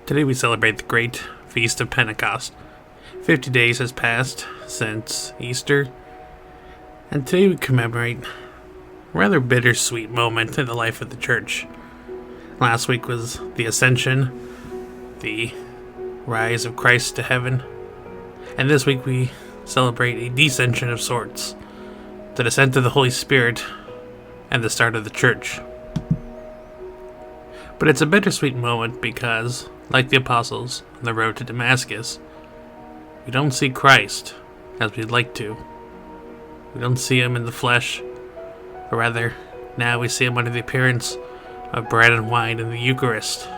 Today we celebrate the great feast of Pentecost. 50 days has passed since Easter, and today we commemorate a rather bittersweet moment in the life of the church. Last week was the Ascension, the rise of Christ to heaven, and this week we celebrate a descension of sorts, the descent of the Holy Spirit, and the start of the church. But it's a bittersweet moment because, like the apostles on the road to Damascus, we don't see Christ as we'd like to. We don't see him in the flesh, but rather, now we see him under the appearance of bread and wine in the Eucharist.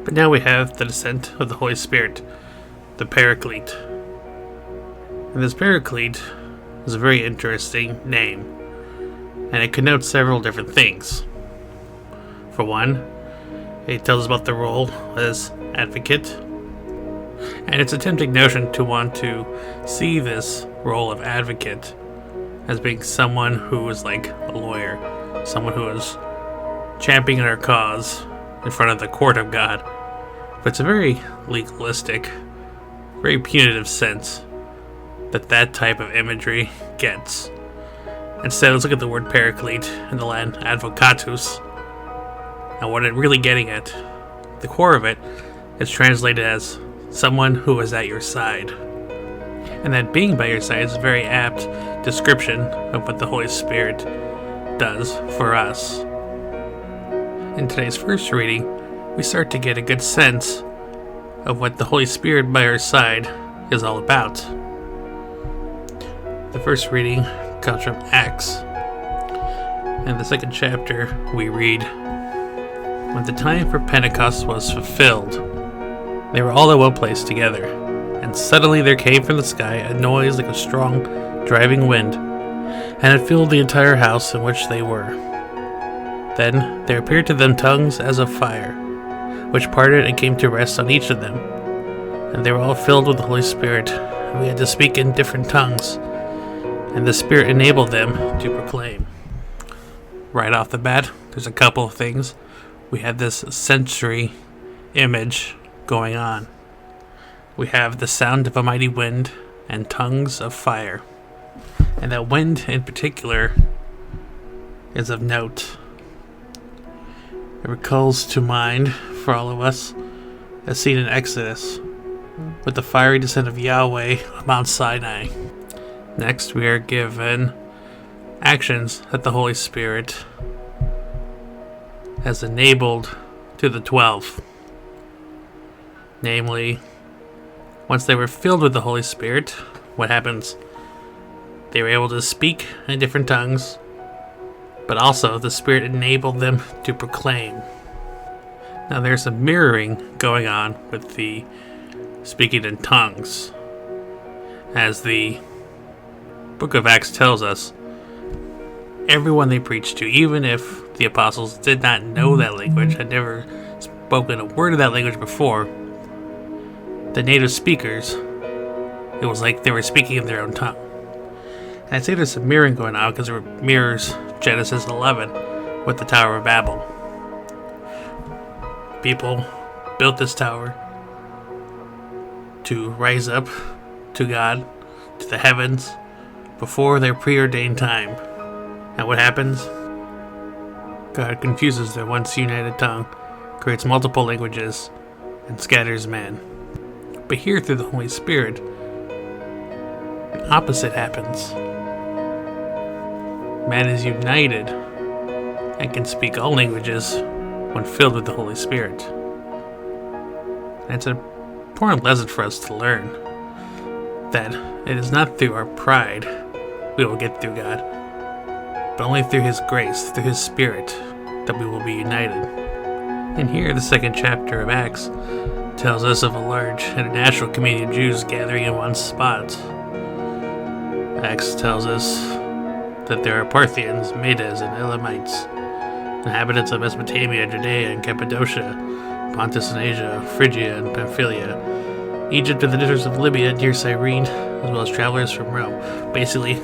But now we have the descent of the Holy Spirit, the Paraclete. And this Paraclete is a very interesting name, and it connotes several different things. For one, it tells us about the role as advocate, and it's a tempting notion to want to see this role of advocate as being someone who is like a lawyer, someone who is championing our cause in front of the court of God. But it's a very legalistic, very punitive sense that type of imagery gets. Instead, let's look at the word paraclete in the Latin advocatus, and what it's really getting at. The core of it is translated as someone who is at your side. And that being by your side is a very apt description of what the Holy Spirit does for us. In today's first reading, we start to get a good sense of what the Holy Spirit by our side is all about. The first reading comes from Acts. In the second chapter, we read, "When the time for Pentecost was fulfilled, they were all at one place together, and suddenly there came from the sky a noise like a strong driving wind, and it filled the entire house in which they were. Then there appeared to them tongues as of fire, which parted and came to rest on each of them. And they were all filled with the Holy Spirit, and we had to speak in different tongues, and the Spirit enabled them to proclaim." Right off the bat, there's a couple of things. We have this sensory image going on. We have the sound of a mighty wind and tongues of fire. And that wind in particular is of note. It recalls to mind, for all of us, a scene in Exodus with the fiery descent of Yahweh on Mount Sinai. Next, we are given actions that the Holy Spirit has enabled to the 12. Namely, once they were filled with the Holy Spirit, what happens? They were able to speak in different tongues, but also the Spirit enabled them to proclaim. Now there's a mirroring going on with the speaking in tongues. As the book of Acts tells us, everyone they preached to, even if the apostles did not know that language, had never spoken a word of that language before, the native speakers, it was like they were speaking in their own tongue. And I'd say there's some mirroring going on because it mirrors Genesis 11 with the Tower of Babel. People built this tower to rise up to God, to the heavens, before their preordained time. And what happens? God confuses their once united tongue, creates multiple languages, and scatters man. But here, through the Holy Spirit, the opposite happens. Man is united and can speak all languages when filled with the Holy Spirit. And it's an important lesson for us to learn that it is not through our pride we will get through God, but only through His grace, through His Spirit, that we will be united. And here, the second chapter of Acts tells us of a large international community of Jews gathering in one spot. Acts tells us that there are Parthians, Medes, and Elamites, inhabitants of Mesopotamia, Judea, and Cappadocia, Pontus and Asia, Phrygia and Pamphylia, Egypt and the districts of Libya near Cyrene, as well as travelers from Rome. Basically,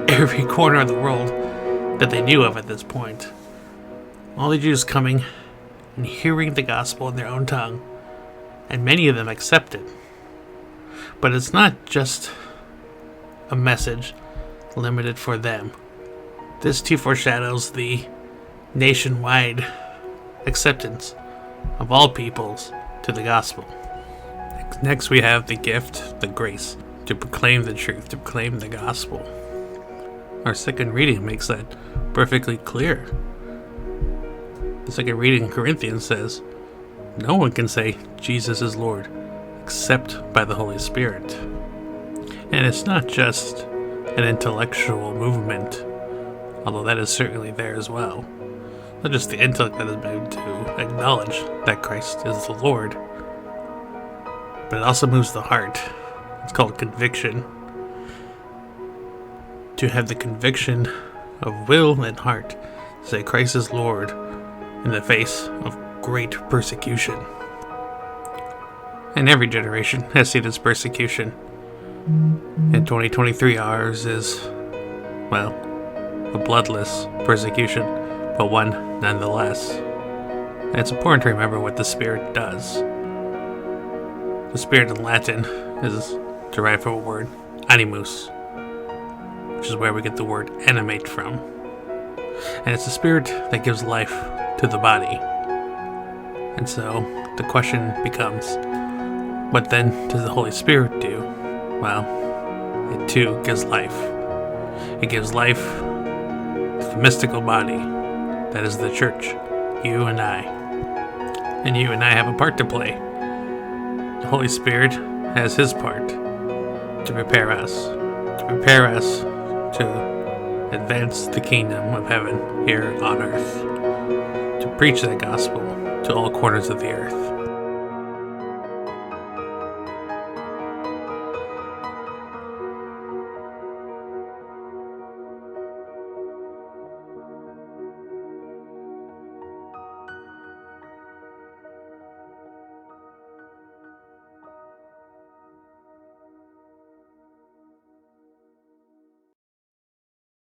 every corner of the world that they knew of at this point. All the Jews coming and hearing the gospel in their own tongue, and many of them accept it. But it's not just a message limited for them. This too foreshadows the nationwide acceptance of all peoples to the gospel. Next we have the gift, the grace, to proclaim the truth, to proclaim the gospel. Our second reading makes that perfectly clear. The second reading in Corinthians says, no one can say Jesus is Lord except by the Holy Spirit. And it's not just an intellectual movement, although that is certainly there as well. Not just the intellect that is moved to acknowledge that Christ is the Lord, but it also moves the heart. It's called conviction. To have the conviction of will and heart to say Christ is Lord in the face of great persecution. And every generation has seen its persecution. In 2023, ours is, well, a bloodless persecution, but one nonetheless. And it's important to remember what the Spirit does. The Spirit in Latin is derived from a word, animus, which is where we get the word animate from. And it's the Spirit that gives life to the body. And so the question becomes, what then does the Holy Spirit do? Well, it too gives life. It gives life to the mystical body that is the church, you and I. And you and I have a part to play. The Holy Spirit has his part to prepare us to advance the kingdom of heaven here on earth, to preach that gospel to all corners of the earth.